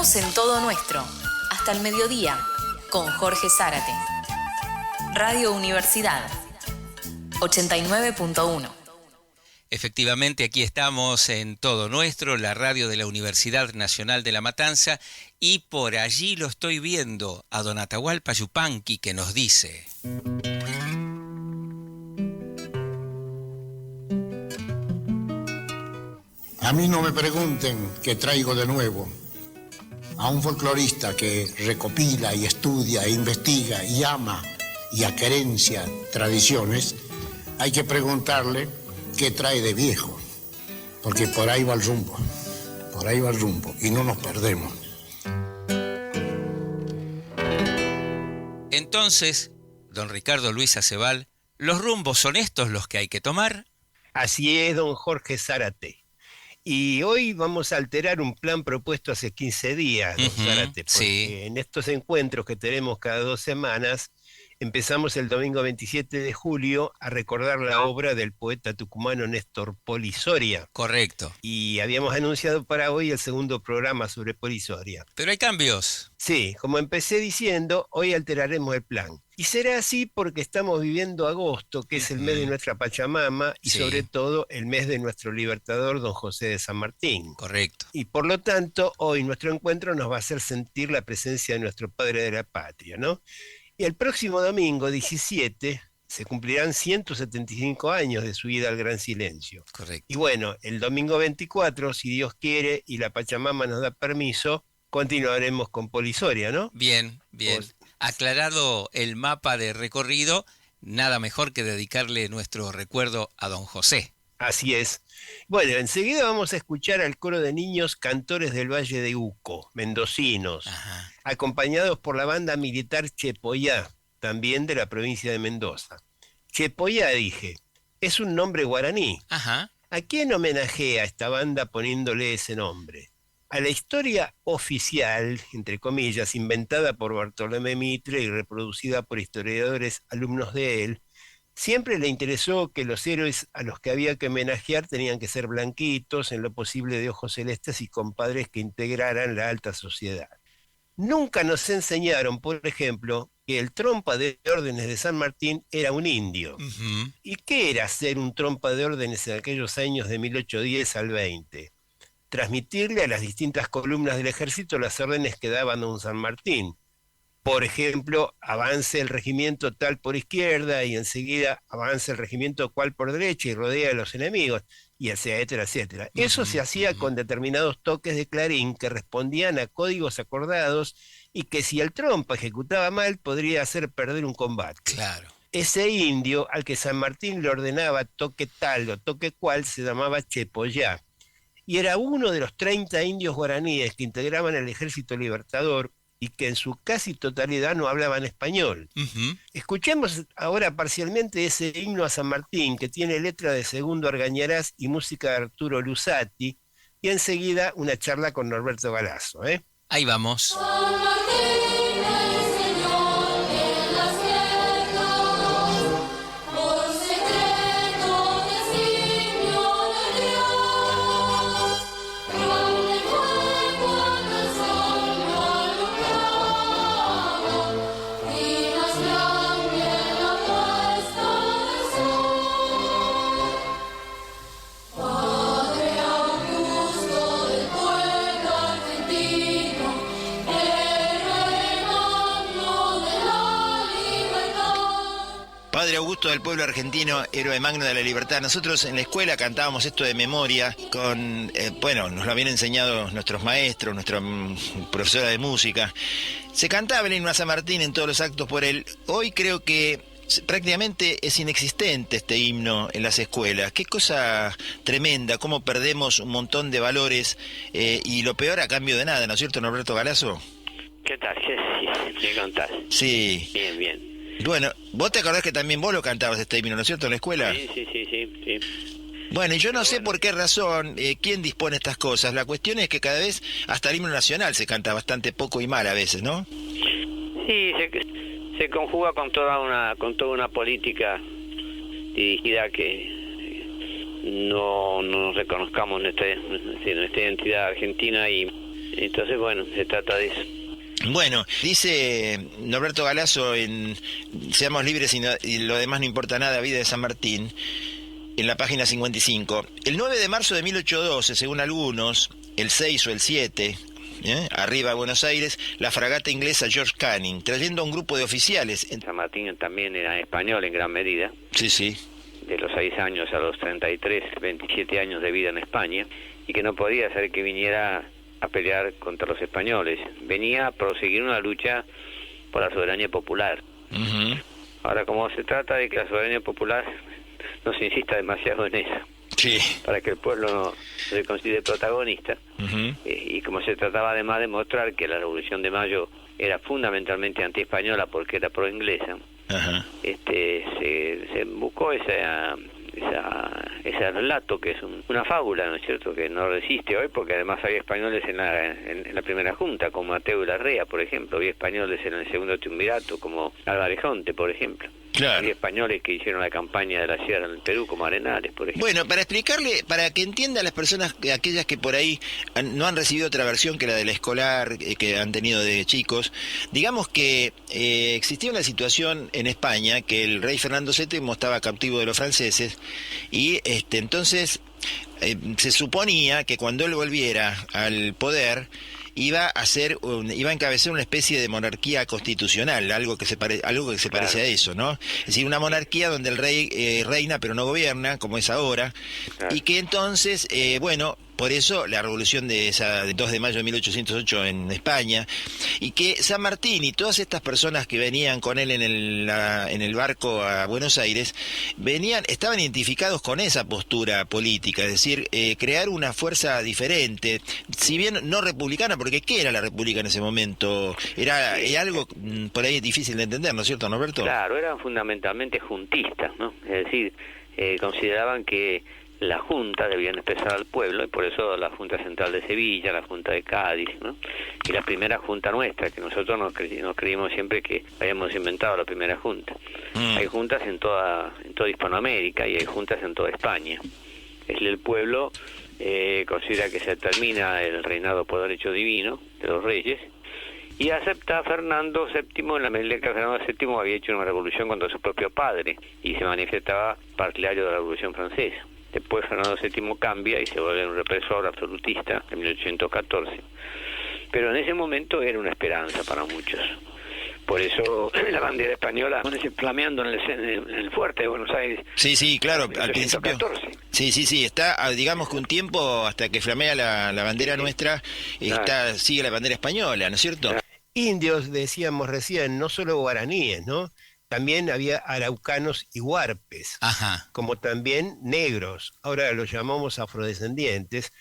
Estamos en Todo Nuestro, hasta el mediodía, con Jorge Zárate. Radio Universidad 89.1. Efectivamente, aquí estamos en Todo Nuestro, la radio de la Universidad Nacional de La Matanza, y por allí lo estoy viendo a don Atahualpa Yupanqui, que nos dice: A mí no me pregunten qué traigo de nuevo. A un folclorista que recopila y estudia e investiga y ama y acerencia tradiciones, hay que preguntarle qué trae de viejo, porque por ahí va el rumbo, y no nos perdemos. Entonces, don Ricardo Luis Acebal, ¿los rumbos son estos los que hay que tomar? Así es, don Jorge Zárate. Y hoy vamos a alterar un plan propuesto hace 15 días, don Zárate, porque sí. en estos encuentros que tenemos cada 2 semanas, empezamos el domingo 27 de julio a recordar la obra del poeta tucumano Néstor Poli Soria. Correcto. Y habíamos anunciado para hoy el segundo programa sobre Poli Soria. Pero hay cambios. Sí, como empecé diciendo, hoy alteraremos el plan. Y será así porque estamos viviendo agosto, que es el mes de nuestra Pachamama, y sobre todo el mes de nuestro libertador, don José de San Martín. Correcto. Y por lo tanto, hoy nuestro encuentro nos va a hacer sentir la presencia de nuestro padre de la patria, ¿no? Y el próximo domingo 17 se cumplirán 175 años de su ida al Gran Silencio. Correcto. Y bueno, el domingo 24, si Dios quiere y la Pachamama nos da permiso, continuaremos con Poli Soria, ¿no? Bien, bien. Aclarado el mapa de recorrido, nada mejor que dedicarle nuestro recuerdo a don José. Así es. Bueno, enseguida vamos a escuchar al coro de niños cantores del Valle de Uco, mendocinos, acompañados por la banda militar Chepoyá, también de la provincia de Mendoza. Chepoyá, dije, es un nombre guaraní. Ajá. ¿A quién homenajea esta banda poniéndole ese nombre? A la historia oficial, entre comillas, inventada por Bartolomé Mitre y reproducida por historiadores alumnos de él, siempre le interesó que los héroes a los que había que homenajear tenían que ser blanquitos, en lo posible de ojos celestes y con padres que integraran la alta sociedad. Nunca nos enseñaron, por ejemplo, que el trompa de órdenes de San Martín era un indio. ¿Y qué era ser un trompa de órdenes en aquellos años de 1810 al 20? Transmitirle a las distintas columnas del ejército las órdenes que daban don San Martín. Por ejemplo, avance el regimiento tal por izquierda y enseguida avance el regimiento cual por derecha y rodea a los enemigos, y etcétera, etcétera. Eso se hacía con determinados toques de clarín que respondían a códigos acordados y que si el trompa ejecutaba mal podría hacer perder un combate. Claro. Ese indio al que San Martín le ordenaba toque tal o toque cual se llamaba Chepoyá, y era uno de los 30 indios guaraníes que integraban el ejército libertador y que en su casi totalidad no hablaban español. Escuchemos ahora parcialmente ese himno a San Martín, que tiene letra de Segundo Argañarás y música de Arturo Luzzati, y enseguida una charla con Norberto Galazo. Ahí vamos. Padre Augusto del pueblo argentino, héroe magno de la libertad. Nosotros en la escuela cantábamos esto de memoria con, nos lo habían enseñado nuestros maestros, nuestra profesora de música. Se cantaba el himno a San Martín en todos los actos por él. Hoy creo que prácticamente es inexistente este himno en las escuelas. Qué cosa tremenda, cómo perdemos un montón de valores y lo peor a cambio de nada, ¿no es cierto, Norberto Galazo? ¿Qué tal? ¿Qué contás? Sí. Bien. Bueno, vos te acordás que también vos lo cantabas este himno, ¿no es cierto, en la escuela? Sí. Bueno, y yo no sé por qué razón, quién dispone estas cosas. La cuestión es que cada vez hasta el himno nacional se canta bastante poco y mal a veces, ¿no? Sí, se conjuga con toda una política dirigida a que no reconozcamos nuestra identidad argentina y Entonces, bueno, se trata de eso. Bueno, dice Norberto Galazo en Seamos libres y lo demás no importa nada, Vida de San Martín, en la página 55. El 9 de marzo de 1812, según algunos, el 6 o el 7, arriba a Buenos Aires, la fragata inglesa George Canning, trayendo a un grupo de oficiales. San Martín también era español en gran medida. Sí, sí. De los 6 años a los 33, 27 años de vida en España, y que no podía ser que viniera a pelear contra los españoles. Venía a proseguir una lucha por la soberanía popular. Uh-huh. Ahora, como se trata de que la soberanía popular no se insista demasiado en eso, Sí. para que el pueblo no se considere protagonista, Uh-huh. y como se trataba además de mostrar que la Revolución de Mayo era fundamentalmente anti-española porque era pro-inglesa, Ajá. se buscó ese relato que es una fábula, ¿no es cierto?, que no resiste hoy, porque además había españoles en la primera junta, como Mateo y Larrea, por ejemplo, había españoles en el segundo triunvirato, como Álvarez Jonte, por ejemplo. Claro. Había españoles que hicieron la campaña de la sierra en el Perú, como Arenales, por ejemplo. Bueno, para explicarle, para que entiendan las personas, aquellas que por ahí no han recibido otra versión que la del escolar que han tenido de chicos, digamos que existía una situación en España que el rey Fernando VII estaba cautivo de los franceses y entonces se suponía que cuando él volviera al poder iba a encabezar una especie de monarquía constitucional, algo que se parece a eso, ¿no? Es decir, una monarquía donde el rey reina pero no gobierna, como es ahora, Claro. y que entonces, por eso la revolución del 2 de mayo de 1808 en España, y que San Martín y todas estas personas que venían con él en el barco a Buenos Aires, estaban identificados con esa postura política, es decir, crear una fuerza diferente, si bien no republicana, porque ¿qué era la república en ese momento? Era algo por ahí difícil de entender, ¿no es cierto, Norberto? Claro, eran fundamentalmente juntistas, ¿no? Es decir, consideraban que la Junta debían expresar al pueblo, y por eso la Junta Central de Sevilla, la Junta de Cádiz, ¿no? Y la primera Junta nuestra, que nosotros nos creímos siempre que habíamos inventado la primera Junta. Hay juntas en toda Hispanoamérica y hay juntas en toda España. El pueblo considera que se termina el reinado por derecho divino de los reyes, y acepta a Fernando VII en la medida que Fernando VII había hecho una revolución contra su propio padre y se manifestaba partidario de la Revolución Francesa. Después Fernando VII cambia y se vuelve un represor absolutista en 1814. Pero en ese momento era una esperanza para muchos. Por eso la bandera española flameando en el fuerte de Buenos Aires. Sí, sí, claro, al principio. 1814. Sí, está, digamos que un tiempo hasta que flamea la bandera nuestra, sigue la bandera española, ¿no es cierto? Indios, decíamos recién, no solo guaraníes, ¿no? También había araucanos y huarpes, Ajá. como también negros, ahora los llamamos afrodescendientes,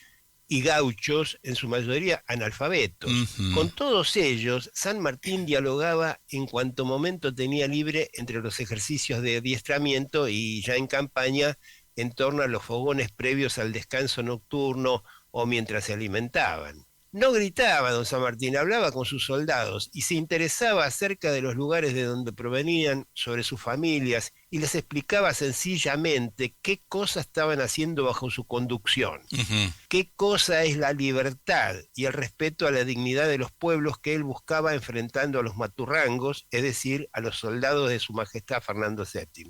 y gauchos, en su mayoría analfabetos. Ujú. Con todos ellos, San Martín dialogaba en cuanto momento tenía libre entre los ejercicios de adiestramiento y ya en campaña en torno a los fogones previos al descanso nocturno o mientras se alimentaban. No gritaba don San Martín, hablaba con sus soldados y se interesaba acerca de los lugares de donde provenían, sobre sus familias, y les explicaba sencillamente qué cosas estaban haciendo bajo su conducción, Ujú. qué cosa es la libertad y el respeto a la dignidad de los pueblos que él buscaba enfrentando a los maturrangos, es decir, a los soldados de su majestad Fernando VII.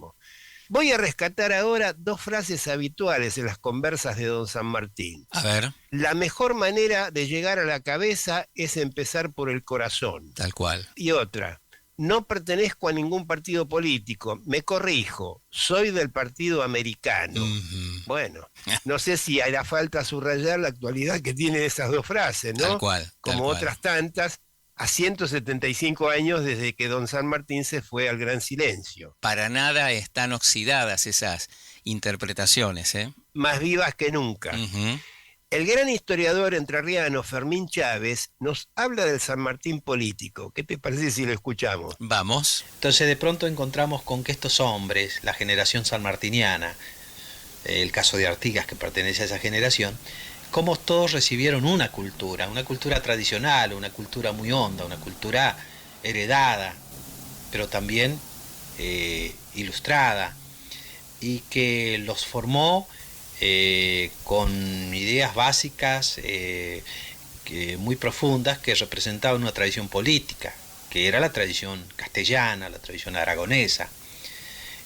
Voy a rescatar ahora dos frases habituales en las conversas de don San Martín. A ver, La mejor manera de llegar a la cabeza es empezar por el corazón. tal cual. Y otra, no pertenezco a ningún partido político, me corrijo, soy del partido americano. Ujú. Bueno, no sé si hará falta subrayar la actualidad que tienen esas dos frases, ¿no? Tal cual. Como otras tantas, a 175 años desde que don San Martín se fue al gran silencio. Para nada están oxidadas esas interpretaciones, ¿eh? Más vivas que nunca. Ujú. El gran historiador entrerriano Fermín Chávez nos habla del San Martín político. ¿Qué te parece si lo escuchamos? Vamos. Entonces de pronto encontramos con que estos hombres, la generación sanmartiniana, el caso de Artigas que pertenece a esa generación, cómo todos recibieron una cultura tradicional, una cultura muy honda, una cultura heredada, pero también ilustrada, y que los formó con ideas básicas que muy profundas que representaban una tradición política, que era la tradición castellana, la tradición aragonesa.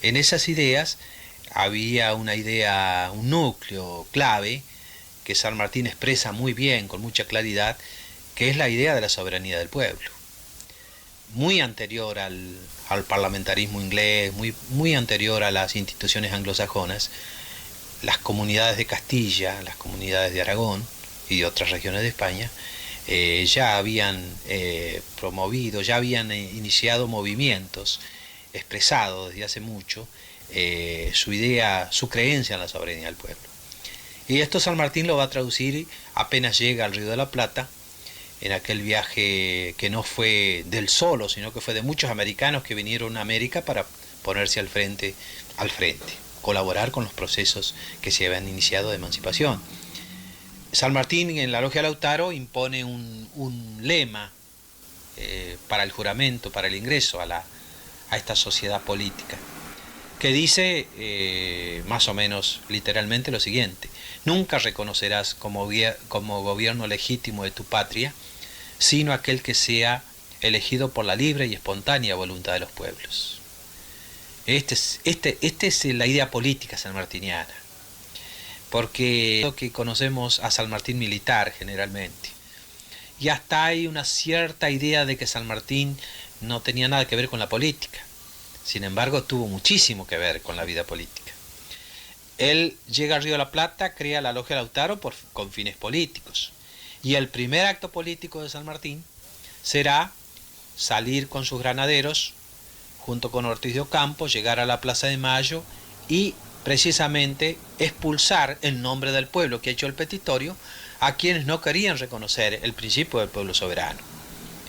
En esas ideas había una idea, un núcleo clave que San Martín expresa muy bien, con mucha claridad, que es la idea de la soberanía del pueblo. Muy anterior al parlamentarismo inglés, muy anterior a las instituciones anglosajonas, las comunidades de Castilla, las comunidades de Aragón y de otras regiones de España, ya habían promovido, ya habían iniciado movimientos, expresado desde hace mucho su idea, su creencia en la soberanía del pueblo. Y esto San Martín lo va a traducir apenas llega al Río de la Plata, en aquel viaje que no fue del solo, sino que fue de muchos americanos que vinieron a América para ponerse al frente, colaborar con los procesos que se habían iniciado de emancipación. San Martín en la Logia Lautaro impone un lema para el juramento, para el ingreso a esta sociedad política, que dice más o menos literalmente lo siguiente: nunca reconocerás como gobierno legítimo de tu patria, sino aquel que sea elegido por la libre y espontánea voluntad de los pueblos. Esta es la idea política sanmartiniana, porque lo que conocemos a San Martín militar generalmente, y hasta hay una cierta idea de que San Martín no tenía nada que ver con la política. Sin embargo, tuvo muchísimo que ver con la vida política. Él llega al Río de la Plata, crea la Logia Lautaro con fines políticos. Y el primer acto político de San Martín será salir con sus granaderos, junto con Ortiz de Ocampo, llegar a la Plaza de Mayo y precisamente expulsar en nombre del pueblo que ha hecho el petitorio a quienes no querían reconocer el principio del pueblo soberano,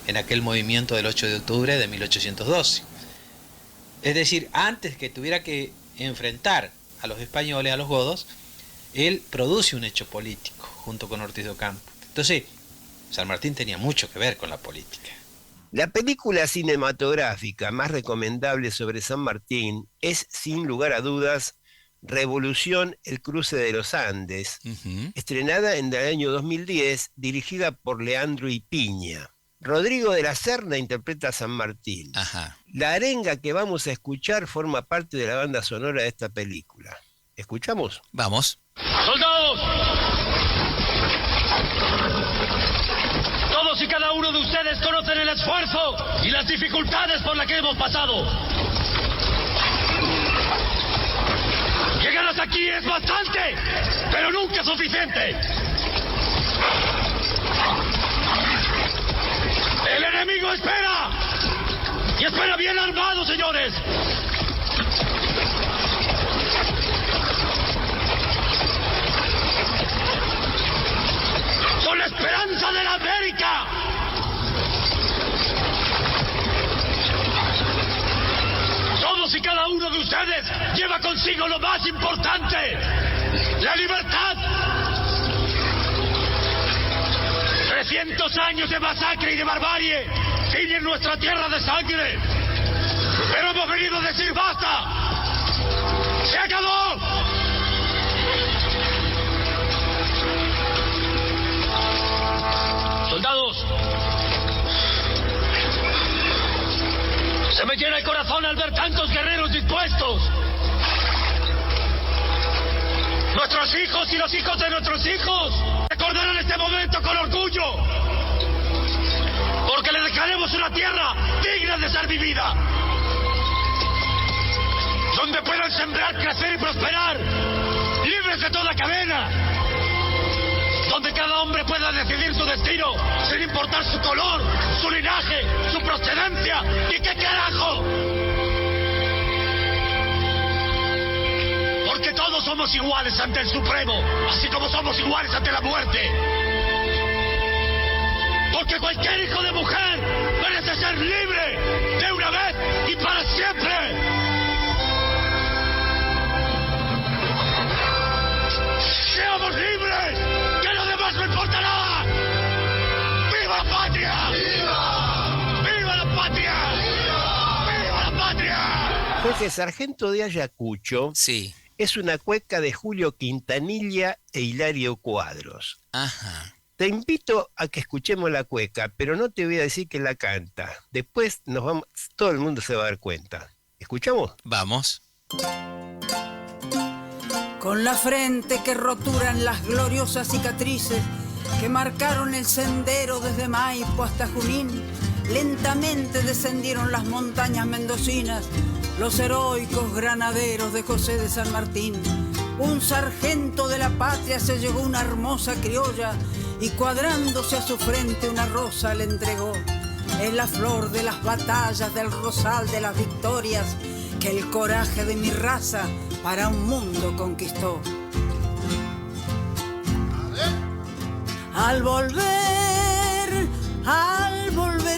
en aquel movimiento del 8 de octubre de 1812. Es decir, antes que tuviera que enfrentar a los españoles, a los godos, él produce un hecho político junto con Ortiz de Ocampo. Entonces, San Martín tenía mucho que ver con la política. La película cinematográfica más recomendable sobre San Martín es, sin lugar a dudas, Revolución, el cruce de los Andes, estrenada en el año 2010, dirigida por Leandro Ipiña. Rodrigo de la Serna interpreta a San Martín. Ajá. La arenga que vamos a escuchar forma parte de la banda sonora de esta película. ¿Escuchamos? Vamos. ¡Soldados! Todos y cada uno de ustedes conocen el esfuerzo y las dificultades por las que hemos pasado. Llegar hasta aquí es bastante, pero nunca suficiente. El enemigo espera, y espera bien armado, señores. Con la esperanza de la América. Todos y cada uno de ustedes lleva consigo lo más importante, la libertad. 300 años de masacre y de barbarie tiñen nuestra tierra de sangre. Pero hemos venido a decir basta. ¡Se acabó! Soldados, se me llena el corazón al ver tantos guerreros dispuestos. Nuestros hijos y los hijos de nuestros hijos recordarán este momento con orgullo, porque le dejaremos una tierra digna de ser vivida, donde puedan sembrar, crecer y prosperar, libres de toda cadena, donde cada hombre pueda decidir su destino sin importar su color, su linaje, su procedencia y qué carajo. Porque todos somos iguales ante el Supremo, así como somos iguales ante la muerte. Porque cualquier hijo de mujer merece ser libre de una vez y para siempre. ¡Seamos libres! ¡Que lo demás no importa nada! ¡Viva la patria! ¡Viva! ¡Viva la patria! ¡Viva! ¡Viva la patria! Jorge, Sargento de Ayacucho Sí. es una cueca de Julio Quintanilla e Hilario Cuadros. Ajá. Te invito a que escuchemos la cueca, pero no te voy a decir que la canta. Después todo el mundo se va a dar cuenta. ¿Escuchamos? Vamos. Con la frente que roturan las gloriosas cicatrices que marcaron el sendero desde Maipo hasta Junín, lentamente descendieron las montañas mendocinas, los heroicos granaderos de José de San Martín. Un sargento de la patria se llevó una hermosa criolla y cuadrándose a su frente una rosa le entregó. Es la flor de las batallas, del rosal de las victorias, que el coraje de mi raza para un mundo conquistó. Al volver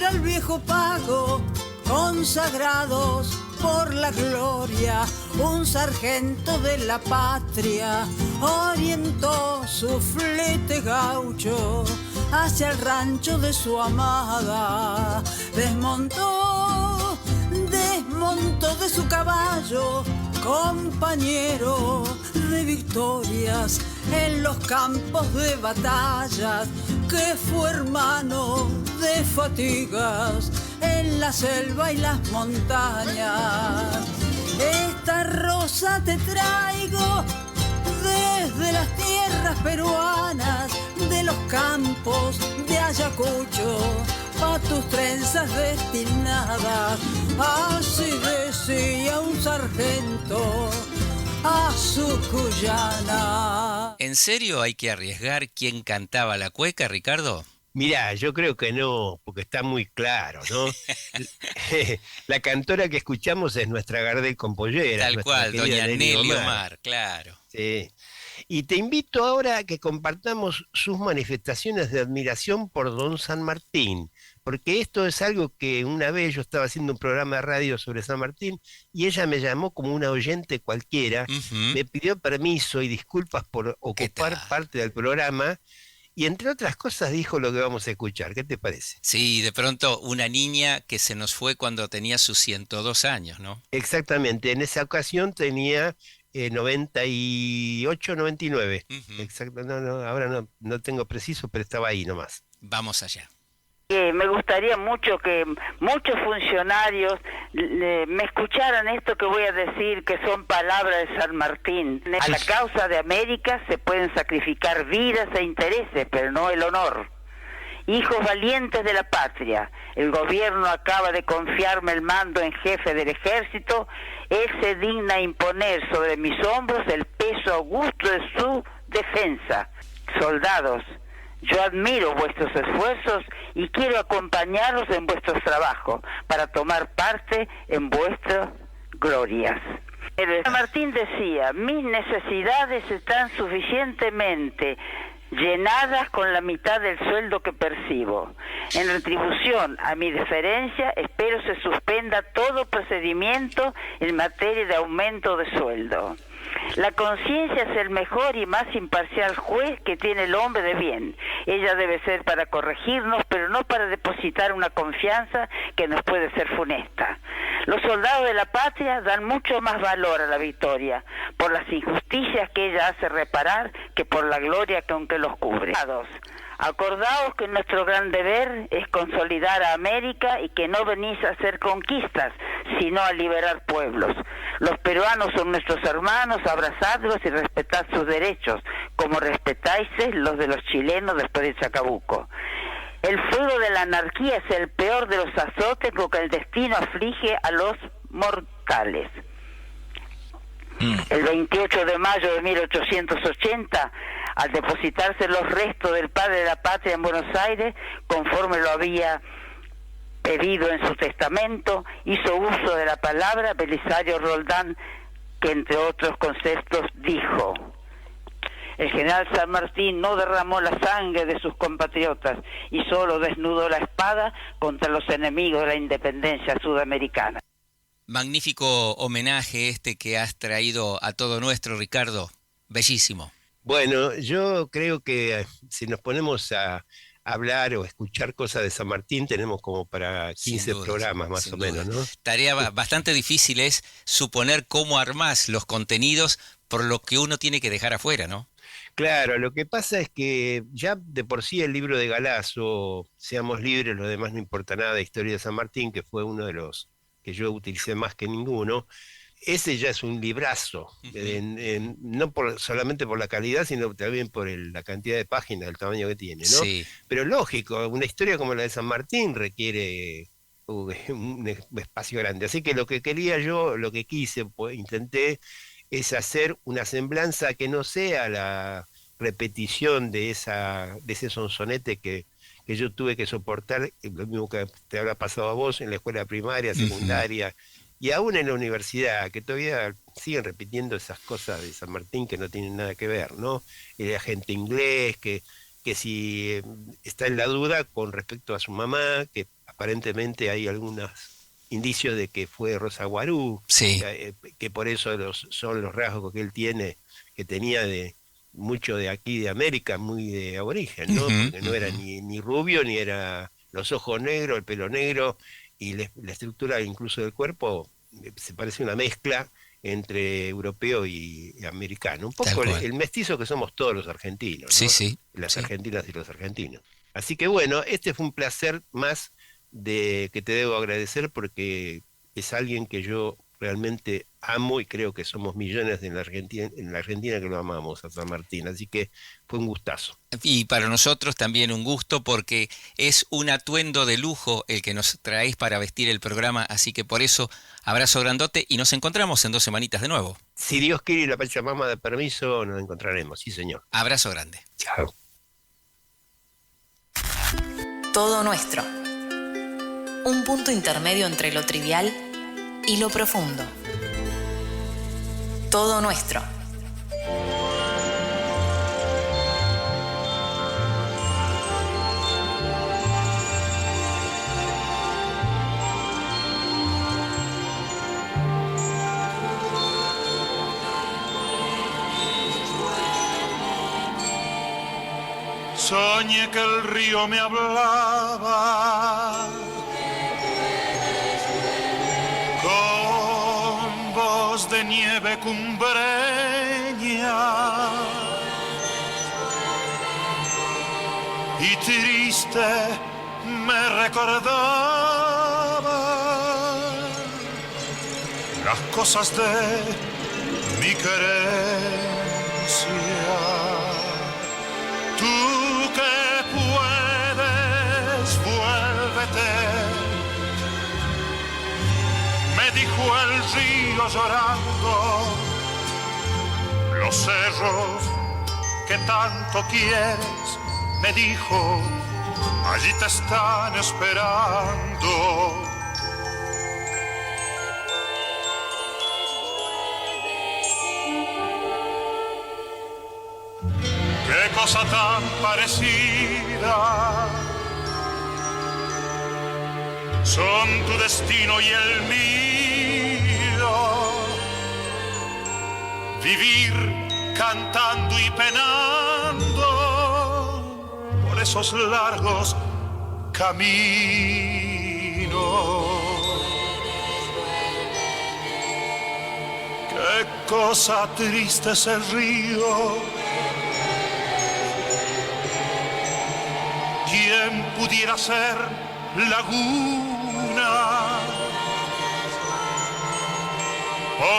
al viejo pago, consagrados por la gloria, un sargento de la patria orientó su flete gaucho hacia el rancho de su amada. Desmontó de su caballo, compañero de victorias en los campos de batallas, que fue hermano de fatigas en la selva y las montañas. Esta rosa te traigo desde las tierras peruanas, de los campos de Ayacucho, pa' tus trenzas destinadas. Así decía un sargento a su cuyana. ¿En serio hay que arriesgar quién cantaba la cueca, Ricardo? Mirá, yo creo que no, porque está muy claro, ¿no? La cantora que escuchamos es nuestra Gardel Compollera. Tal cual, doña Nelly Omar, claro. Sí. Y te invito ahora a que compartamos sus manifestaciones de admiración por don San Martín, porque esto es algo que una vez yo estaba haciendo un programa de radio sobre San Martín y ella me llamó como una oyente cualquiera, me pidió permiso y disculpas por ocupar parte del programa, y entre otras cosas dijo lo que vamos a escuchar. ¿Qué te parece? Sí, de pronto una niña que se nos fue cuando tenía sus 102 años, ¿no? Exactamente, en esa ocasión tenía 98, 99. Exacto, ahora no tengo preciso, pero estaba ahí nomás. Vamos allá. Me gustaría mucho que muchos funcionarios me escucharan esto que voy a decir, que son palabras de San Martín. A la causa de América se pueden sacrificar vidas e intereses, pero no el honor. Hijos valientes de la patria, el gobierno acaba de confiarme el mando en jefe del ejército. Él se digna imponer sobre mis hombros el peso augusto de su defensa. Soldados, yo admiro vuestros esfuerzos y quiero acompañaros en vuestros trabajos para tomar parte en vuestras glorias. San Martín decía, mis necesidades están suficientemente llenadas con la mitad del sueldo que percibo. En retribución a mi deferencia, espero se suspenda todo procedimiento en materia de aumento de sueldo. La conciencia es el mejor y más imparcial juez que tiene el hombre de bien. Ella debe ser para corregirnos, pero no para depositar una confianza que nos puede ser funesta. Los soldados de la patria dan mucho más valor a la victoria, por las injusticias que ella hace reparar, que por la gloria que aunque los cubre. Acordaos que nuestro gran deber es consolidar a América y que no venís a hacer conquistas, sino a liberar pueblos. Los peruanos son nuestros hermanos, abrazadlos y respetad sus derechos, como respetáis los de los chilenos después de Chacabuco. El fuego de la anarquía es el peor de los azotes con que el destino aflige a los mortales. El 28 de mayo de 1880, al depositarse los restos del padre de la patria en Buenos Aires, conforme lo había pedido en su testamento, hizo uso de la palabra Belisario Roldán, que entre otros conceptos dijo: el general San Martín no derramó la sangre de sus compatriotas y solo desnudó la espada contra los enemigos de la independencia sudamericana. Magnífico homenaje este que has traído a todo nuestro, Ricardo. Bellísimo. Bueno, yo creo que si nos ponemos a hablar o escuchar cosas de San Martín, tenemos como para 15 programas más o menos, ¿no? Tarea bastante difícil es suponer cómo armás los contenidos por lo que uno tiene que dejar afuera, ¿no? Claro, lo que pasa es que ya de por sí el libro de Galasso, Seamos libres, lo demás no importa nada, de Historia de San Martín, que fue uno de los que yo utilicé más que ninguno, ese ya es un librazo, no solamente por la calidad, sino también por la cantidad de páginas, el tamaño que tiene, ¿no? Sí. Pero lógico, una historia como la de San Martín requiere un espacio grande. Así que lo que quería yo, lo que quise, pues, intenté, es hacer una semblanza que no sea la repetición de ese sonsonete que yo tuve que soportar, lo mismo que te habrá pasado a vos en la escuela primaria, secundaria, y aún en la universidad, que todavía siguen repitiendo esas cosas de San Martín que no tienen nada que ver, ¿no? El agente inglés, que si está en la duda con respecto a su mamá, que aparentemente hay algunos indicios de que fue Rosa Guarú, Sí. que por eso son los rasgos que él tiene, que tenía de mucho de aquí de América, muy de aborigen, ¿no? Porque no era ni rubio, ni era los ojos negros, el pelo negro, y la estructura incluso del cuerpo se parece una mezcla entre europeo y americano. Un poco el mestizo que somos todos los argentinos, ¿no? Sí, sí. Las argentinas y los argentinos. Así que bueno, este fue un placer más de que te debo agradecer, porque es alguien que yo realmente amo, y creo que somos millones en la Argentina que lo amamos a San Martín, así que fue un gustazo. Y para nosotros también un gusto, porque es un atuendo de lujo el que nos traéis para vestir el programa, así que por eso abrazo grandote y nos encontramos en 2 semanitas de nuevo. Si Dios quiere y la Pachamama da permiso, nos encontraremos, sí señor. Abrazo grande. Chao. Todo nuestro. Un punto intermedio entre lo trivial y lo profundo. Todo nuestro. Soñé que el río me hablaba con voz de nieve cumbreña y triste me recordaba las cosas de mi querencia. Tú que puedes, vuélvete, me dijo el río llorando. Los cerros que tanto quieres, me dijo, allí te están esperando. Qué cosa tan parecida son tu destino y el mío. Vivir cantando y penando por esos largos caminos. Qué cosa triste es el río. ¿Quién pudiera ser laguna?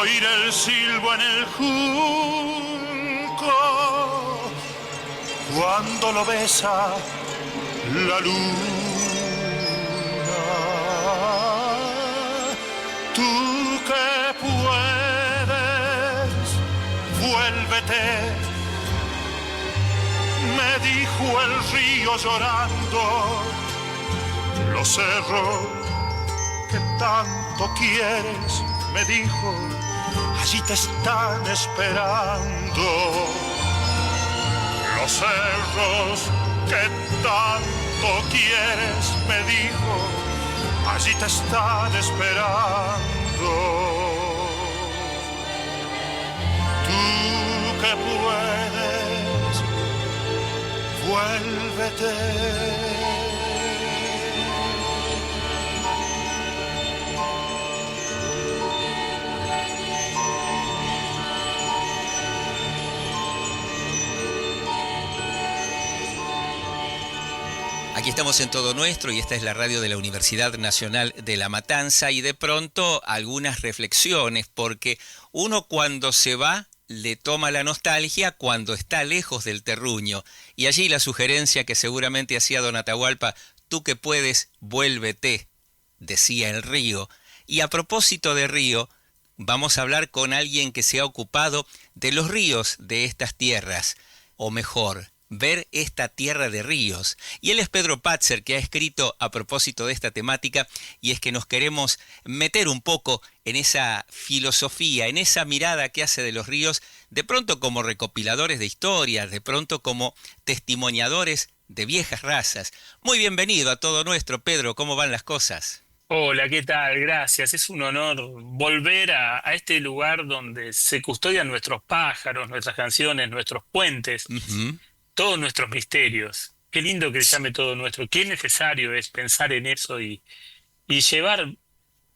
Oír el silbo en el junco cuando lo besa la luna. Tú que puedes, vuélvete, me dijo el río llorando. Los cerros que tanto quieres, me dijo, allí te están esperando. Los cerros que tanto quieres, me dijo, allí te están esperando. Tú que puedes, vuélvete. Aquí estamos en Todo Nuestro y esta es la radio de la Universidad Nacional de La Matanza y de pronto algunas reflexiones, porque uno cuando se va le toma la nostalgia cuando está lejos del terruño. Y allí la sugerencia que seguramente hacía don Atahualpa, tú que puedes, vuélvete, decía el río. Y a propósito de río, vamos a hablar con alguien que se ha ocupado de los ríos de estas tierras, o mejor, ver esta tierra de ríos. Y él es Pedro Patzer, que ha escrito a propósito de esta temática, y es que nos queremos meter un poco en esa filosofía, en esa mirada que hace de los ríos, de pronto como recopiladores de historias, de pronto como testimoniadores de viejas razas. Muy bienvenido a Todo Nuestro, Pedro, ¿cómo van las cosas? Hola, ¿qué tal? Gracias. Es un honor volver a este lugar donde se custodian nuestros pájaros, nuestras canciones, nuestros puentes, todos nuestros misterios. Qué lindo que se llame Todo Nuestro. Qué necesario es pensar en eso y llevar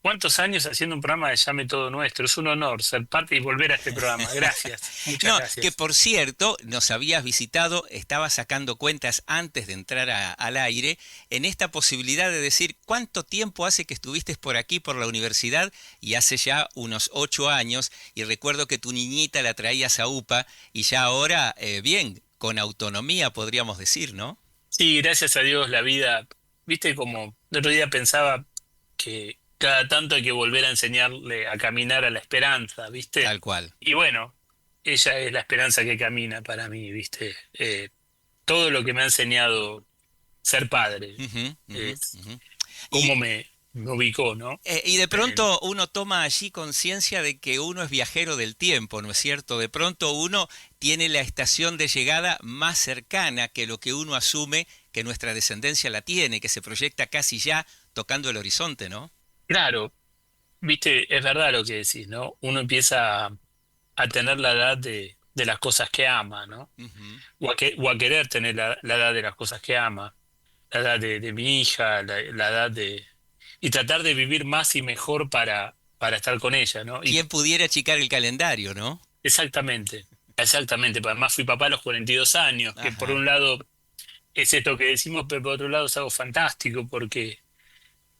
cuántos años haciendo un programa de Llame Todo Nuestro. Es un honor ser parte y volver a este programa. Gracias. Muchas gracias. Que por cierto, nos habías visitado, estabas sacando cuentas antes de entrar al aire, en esta posibilidad de decir cuánto tiempo hace que estuviste por aquí, por la universidad, y hace ya unos 8 años, y recuerdo que tu niñita la traías a UPA, y ya ahora, bien, con autonomía podríamos decir, ¿no? Sí, gracias a Dios la vida, viste, como el otro día pensaba que cada tanto hay que volver a enseñarle a caminar a la esperanza, ¿viste? Tal cual. Y bueno, ella es la esperanza que camina para mí, ¿viste? Todo lo que me ha enseñado ser padre, cómo me ubicó, ¿no? Y de pronto uno toma allí conciencia de que uno es viajero del tiempo, ¿no es cierto? De pronto uno tiene la estación de llegada más cercana que lo que uno asume que nuestra descendencia la tiene, que se proyecta casi ya tocando el horizonte, ¿no? Claro, viste, es verdad lo que decís, ¿no? Uno empieza a tener la edad de las cosas que ama, ¿no? O a querer tener la edad de las cosas que ama, la edad de mi hija, la edad de... Y tratar de vivir más y mejor para estar con ella, ¿no? ¿Quién pudiera achicar el calendario, no? Exactamente, exactamente. Además fui papá a los 42 años, que por un lado es esto que decimos, pero por otro lado es algo fantástico porque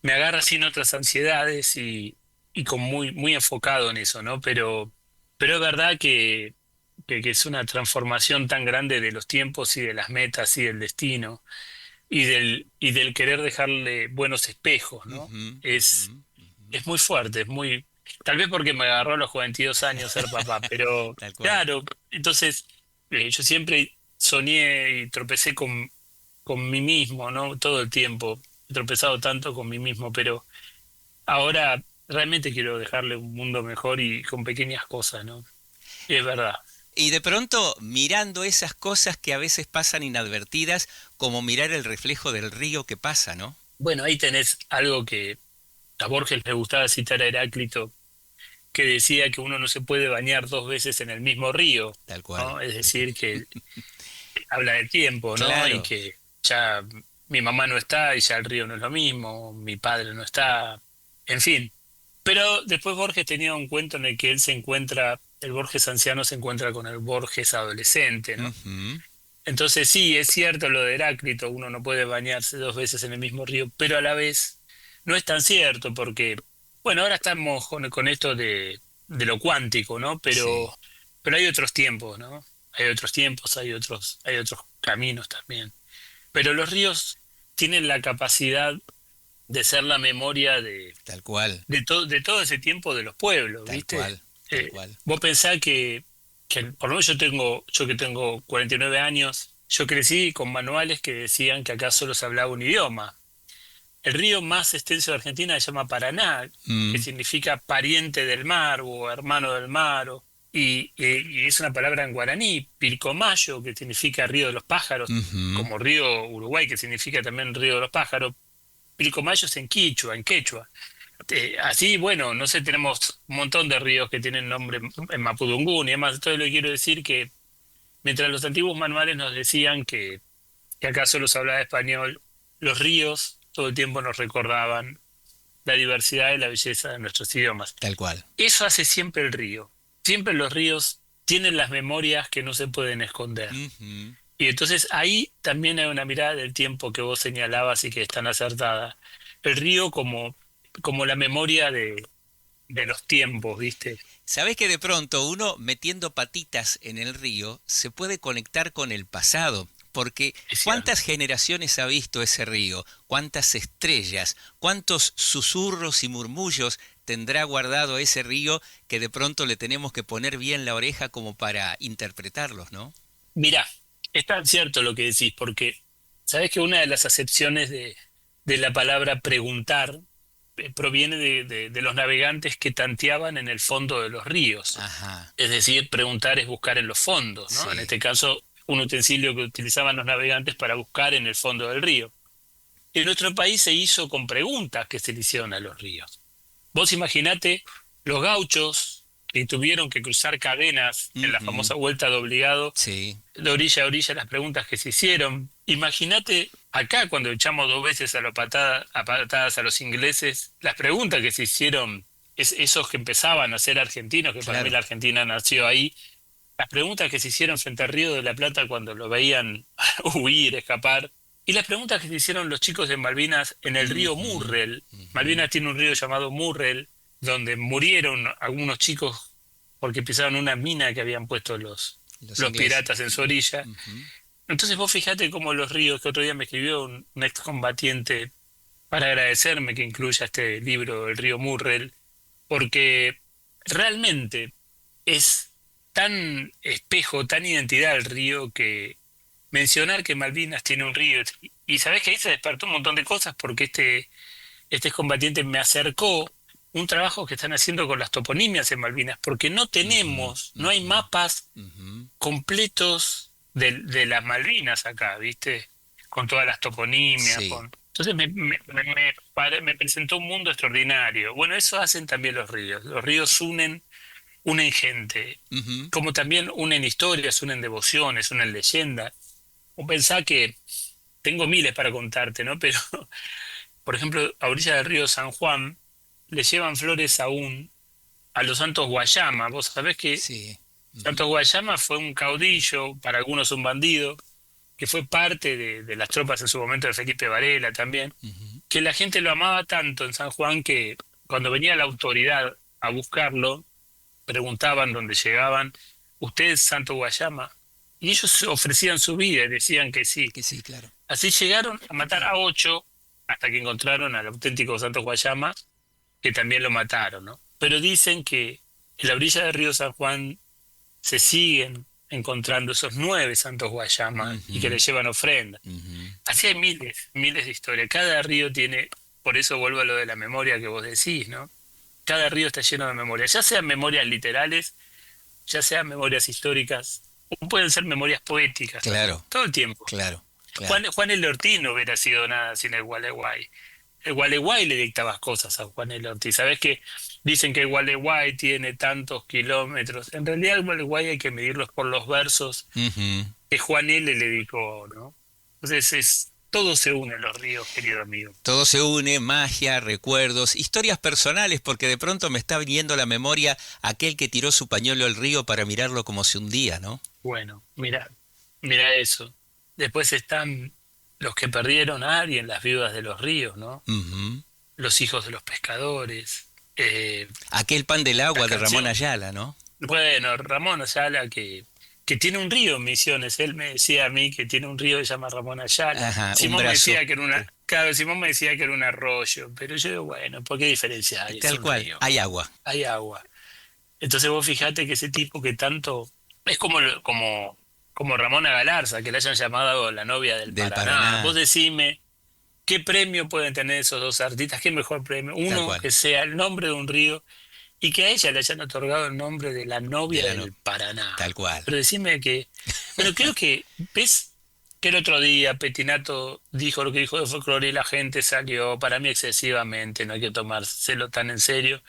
me agarra sin otras ansiedades y con muy enfocado en eso, ¿no? Pero es verdad que es una transformación tan grande de los tiempos y de las metas y del destino y del querer dejarle buenos espejos, ¿no? Es muy fuerte, es muy... Tal vez porque me agarró a los 42 años ser papá, pero claro, entonces yo siempre soñé y tropecé con mí mismo, ¿no? Todo el tiempo. He tropezado tanto con mí mismo, pero ahora realmente quiero dejarle un mundo mejor y con pequeñas cosas, ¿no? Y es verdad. Y de pronto mirando esas cosas que a veces pasan inadvertidas, como mirar el reflejo del río que pasa, ¿no? Bueno, ahí tenés algo que a Borges le gustaba citar a Heráclito, que decía que uno no se puede bañar 2 veces en el mismo río, tal cual, ¿no? Es decir, que habla del tiempo, ¿no? Claro. Y que ya mi mamá no está y ya el río no es lo mismo, mi padre no está, en fin. Pero después Borges tenía un cuento en el que él se encuentra, el Borges anciano se encuentra con el Borges adolescente, ¿no? Entonces sí, es cierto lo de Heráclito, uno no puede bañarse 2 veces en el mismo río, pero a la vez no es tan cierto porque, bueno, ahora estamos con esto de lo cuántico, ¿no? Pero hay otros tiempos, ¿no? Hay otros tiempos, hay otros caminos también. Pero los ríos tienen la capacidad de ser la memoria de tal cual, de todo ese tiempo de los pueblos, ¿viste? Tal cual. Vos pensás que por lo menos yo que tengo 49 años, yo crecí con manuales que decían que acá solo se hablaba un idioma. El río más extenso de Argentina se llama Paraná, que significa pariente del mar o hermano del mar, y es una palabra en guaraní, Pilcomayo, que significa río de los pájaros, como río Uruguay, que significa también río de los pájaros. Pilcomayo es en quechua. Así, bueno, no sé, tenemos un montón de ríos que tienen nombre en Mapudungún y demás. Entonces lo que quiero decir que mientras los antiguos manuales nos decían que acá solo se hablaba español, los ríos todo el tiempo nos recordaban la diversidad y la belleza de nuestros idiomas. Tal cual. Eso hace siempre el río. Siempre los ríos tienen las memorias que no se pueden esconder. Y entonces ahí también hay una mirada del tiempo que vos señalabas y que es tan acertada. El río como la memoria de los tiempos, ¿viste? Sabés que de pronto uno metiendo patitas en el río se puede conectar con el pasado, porque ¿cuántas generaciones ha visto ese río? ¿Cuántas estrellas? ¿Cuántos susurros y murmullos tendrá guardado ese río que de pronto le tenemos que poner bien la oreja como para interpretarlos, ¿no? Mirá, es tan cierto lo que decís, porque sabés que una de las acepciones de la palabra preguntar proviene de los navegantes que tanteaban en el fondo de los ríos. Ajá. Es decir, preguntar es buscar en los fondos, ¿no? Sí. En este caso, un utensilio que utilizaban los navegantes para buscar en el fondo del río. En nuestro país se hizo con preguntas que se le hicieron a los ríos. Vos imaginate los gauchos que tuvieron que cruzar cadenas en la famosa vuelta de obligado, Sí. de orilla a orilla, las preguntas que se hicieron. Imagínate acá cuando echamos 2 veces a patadas a los ingleses, las preguntas que se hicieron, esos que empezaban a ser argentinos, que para Claro. mí la Argentina nació ahí, las preguntas que se hicieron frente al Río de la Plata cuando lo veían huir, escapar, y las preguntas que se hicieron los chicos de Malvinas en el río Murrell. Malvinas tiene un río llamado Murrell, donde murieron algunos chicos porque pisaron una mina que habían puesto los ingleses. piratas en su orilla. Entonces vos fijate cómo los ríos, que otro día me escribió un excombatiente para agradecerme que incluya este libro, El río Murrell, porque realmente es tan espejo, tan identidad el río, que mencionar que Malvinas tiene un río, y sabés que ahí se despertó un montón de cosas, porque este excombatiente me acercó un trabajo que están haciendo con las toponimias en Malvinas, porque no tenemos, no hay mapas completos de las Malvinas acá, ¿viste? Con todas las toponimias. Sí. Entonces me presentó un mundo extraordinario. Bueno, eso hacen también los ríos. Los ríos unen gente, como también unen historias, unen devociones, unen leyendas. O pensá que tengo miles para contarte, ¿no? Pero, por ejemplo, a orilla del río San Juan le llevan flores aún a los santos Guayama. Vos sabés que Sí. Santos Guayama fue un caudillo, para algunos un bandido, que fue parte de las tropas en su momento de Felipe Varela también, que la gente lo amaba tanto en San Juan que cuando venía la autoridad a buscarlo, preguntaban dónde llegaban, ¿usted es Santo Guayama? Y ellos ofrecían su vida y decían que sí. Que sí, claro. Así llegaron a matar a 8 hasta que encontraron al auténtico Santo Guayama, que también lo mataron, ¿no? Pero dicen que en la orilla del río San Juan se siguen encontrando esos 9 santos Guayama y que le llevan ofrendas. Así hay miles de historias. Cada río tiene, por eso vuelvo a lo de la memoria que vos decís, ¿no? Cada río está lleno de memorias, ya sean memorias literales, ya sean memorias históricas, o pueden ser memorias poéticas. Claro. Todo el tiempo. Claro. Claro. Juan el Ortiz no hubiera sido nada sin el Gualeguay. El Gualeguay le dictaba cosas a Juan el Ortiz. ¿Sabés que dicen que el Gualeguay tiene tantos kilómetros? En realidad el Gualeguay hay que medirlos por los versos que Juan L. le dedicó, ¿no? Entonces todo se une en los ríos, querido amigo. Todo se une, magia, recuerdos, historias personales, porque de pronto me está viniendo a la memoria aquel que tiró su pañuelo al río para mirarlo como se hundía, ¿no? Bueno, mira eso. Después están los que perdieron a alguien, las viudas de los ríos, ¿no? Los hijos de los pescadores. Aquel pan del agua de canción. Ramón Ayala, ¿no? Bueno, Ramón Ayala, que tiene un río en Misiones. Él me decía a mí que tiene un río que se llama Ramón Ayala. Ajá, Simón me decía que era claro, Simón me decía que era un arroyo, pero yo digo, bueno, ¿por qué diferencia hay? Tal cual, río. hay agua. Hay agua. Entonces vos fijate que ese tipo que tanto... Es como Ramona Galarza, que le hayan llamado la novia del Paraná. Vos decime, ¿qué premio pueden tener esos dos artistas? ¿Qué mejor premio? Uno que sea el nombre de un río y que a ella le hayan otorgado el nombre de la novia del Paraná. Tal cual. Pero decime que... Pero creo que, ¿ves? Que el otro día Petinato dijo lo que dijo de folclore y la gente salió, para mí excesivamente, no hay que tomárselo tan en serio.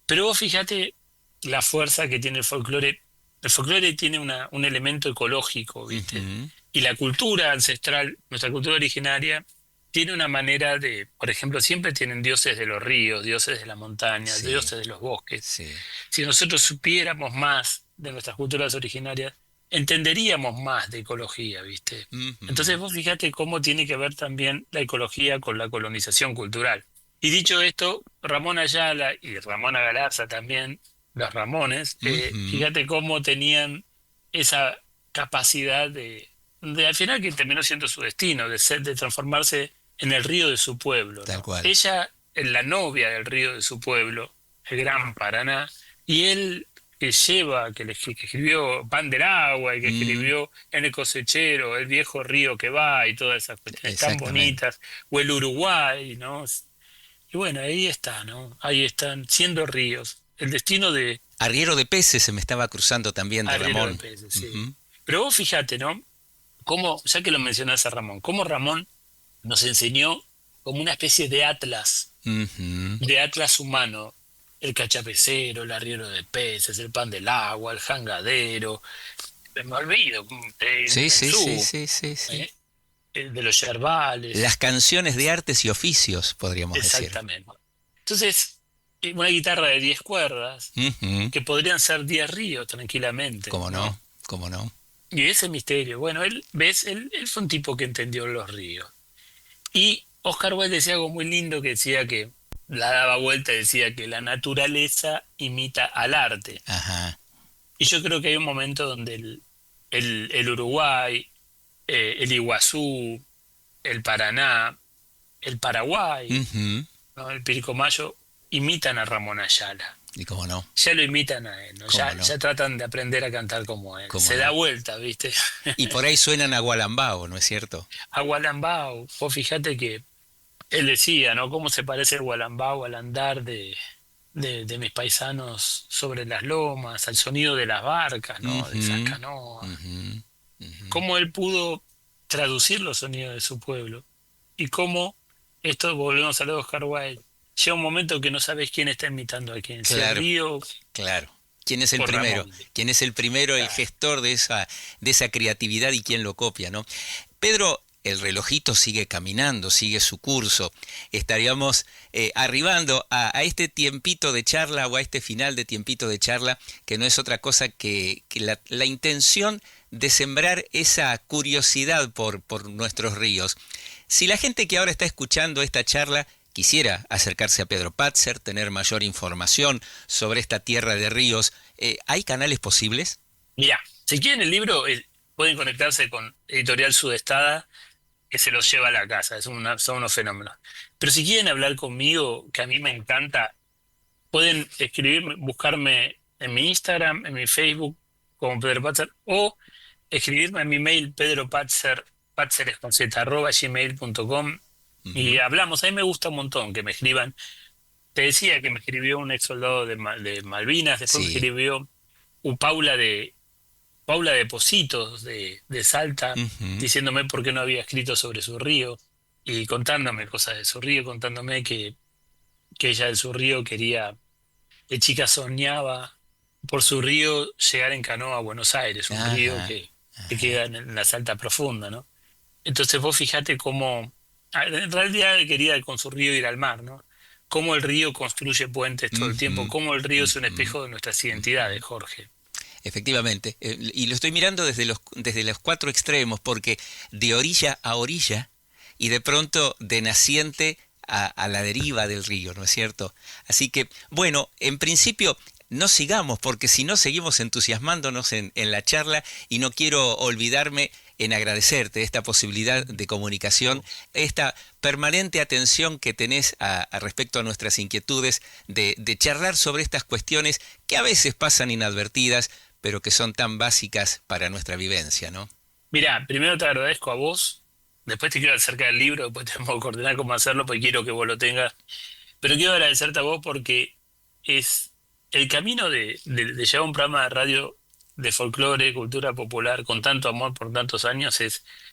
Pero vos fíjate la fuerza que tiene el folclore. El folclore tiene un elemento ecológico, ¿viste? Y la cultura ancestral, nuestra cultura originaria, tiene una manera de, por ejemplo, siempre tienen dioses de los ríos, dioses de la montaña, dioses de los bosques. Si nosotros supiéramos más de nuestras culturas originarias, entenderíamos más de ecología, ¿viste? Entonces vos fíjate cómo tiene que ver también la ecología con la colonización cultural. Y dicho esto, Ramón Ayala y Ramona Galarza también, los Ramones, fíjate cómo tenían esa capacidad de al final que terminó siendo su destino, de transformarse en el río de su pueblo, ¿no? Tal cual. Ella es la novia del río de su pueblo, el Gran Paraná, y él que escribió Pan del Agua y que escribió En el Cosechero, El Viejo Río que Va y todas esas cuestiones tan bonitas, o el Uruguay, ¿no? Y bueno, ahí está, ¿no? Ahí están, siendo ríos. El destino de... Arriero de Peces se me estaba cruzando también de Arriero Ramón. de Peces, sí. Pero vos fíjate, ¿no? Cómo, ya que lo mencionás a Ramón, cómo Ramón nos enseñó como una especie de atlas humano. El cachapecero, el arriero de peces, el pan del agua, el jangadero, me olvido, el de los yerbales. Las canciones de artes y oficios, podríamos decir. Exactamente. Entonces, una guitarra de 10 cuerdas, que podrían ser 10 ríos tranquilamente. ¿Cómo no? ¿Cómo no? Y ese misterio. Bueno, él fue un tipo que entendió los ríos. Y Oscar Wilde decía algo muy lindo que decía que la daba vuelta y decía que la naturaleza imita al arte. Ajá. Y yo creo que hay un momento donde el Uruguay, el Iguazú, el Paraná, el Paraguay, ¿no? El Pilcomayo, imitan a Ramón Ayala. ¿Y cómo no? Ya lo imitan a él, ¿no? Ya tratan de aprender a cantar como él. Se da vuelta, ¿viste? Y por ahí suenan a Gualambao, ¿no es cierto? A Gualambao. Vos fíjate que él decía, ¿no? Cómo se parece el Gualambao al andar de mis paisanos sobre las lomas, al sonido de las barcas, ¿no? De esas canoas. Cómo él pudo traducir los sonidos de su pueblo. Y cómo, esto volvemos a lo de Oscar Wilde, llega un momento que no sabes quién está imitando a quién. Claro, Río, claro. ¿Quién es el primero? Ramón. ¿Quién es el primero, el gestor de esa creatividad y quién lo copia, ¿no? Pedro, el relojito sigue caminando, sigue su curso. Estaríamos arribando a este tiempito de charla o a este final de tiempito de charla, que no es otra cosa que la intención de sembrar esa curiosidad por nuestros ríos. Si la gente que ahora está escuchando esta charla quisiera acercarse a Pedro Patzer, tener mayor información sobre esta tierra de ríos, ¿hay canales posibles? Mirá, si quieren el libro, pueden conectarse con Editorial Sudestada, que se los lleva a la casa, son unos fenómenos. Pero si quieren hablar conmigo, que a mí me encanta, pueden escribirme, buscarme en mi Instagram, en mi Facebook, como Pedro Patzer, o escribirme en mi mail, pedropatzer@gmail.com, y hablamos. A mí me gusta un montón que me escriban. Te decía que me escribió un ex soldado de Malvinas, después me escribió Paula de Positos de Salta, diciéndome por qué no había escrito sobre su río y contándome cosas de su río, contándome que ella de su río quería, de chica soñaba por su río llegar en canoa a Buenos Aires, un río que queda en la Salta profunda, ¿no? Entonces vos fijate cómo, en realidad quería con su río ir al mar, ¿no? Cómo el río construye puentes todo el tiempo, cómo el río es un espejo de nuestras identidades, Jorge. Efectivamente, y lo estoy mirando desde los 4 extremos, porque de orilla a orilla y de pronto de naciente a la deriva del río, ¿no es cierto? Así que, bueno, en principio no sigamos, porque si no seguimos entusiasmándonos en la charla, y no quiero olvidarme en agradecerte esta posibilidad de comunicación, esta permanente atención que tenés respecto a nuestras inquietudes, de charlar sobre estas cuestiones que a veces pasan inadvertidas, pero que son tan básicas para nuestra vivencia, ¿no? Mirá, primero te agradezco a vos, después te quiero acercar el libro, después tenemos que coordinar cómo hacerlo, porque quiero que vos lo tengas, pero quiero agradecerte a vos porque es el camino de llevar un programa de radio de folclore, cultura popular, con tanto amor por tantos años,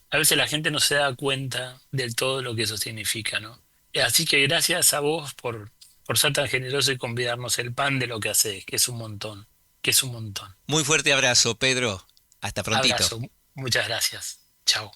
a veces la gente no se da cuenta del todo lo que eso significa, ¿no? Así que gracias a vos por ser tan generoso y convidarnos el pan de lo que hacés, que es un montón. Muy fuerte abrazo, Pedro. Hasta prontito. Abrazo. Muchas gracias. Chao.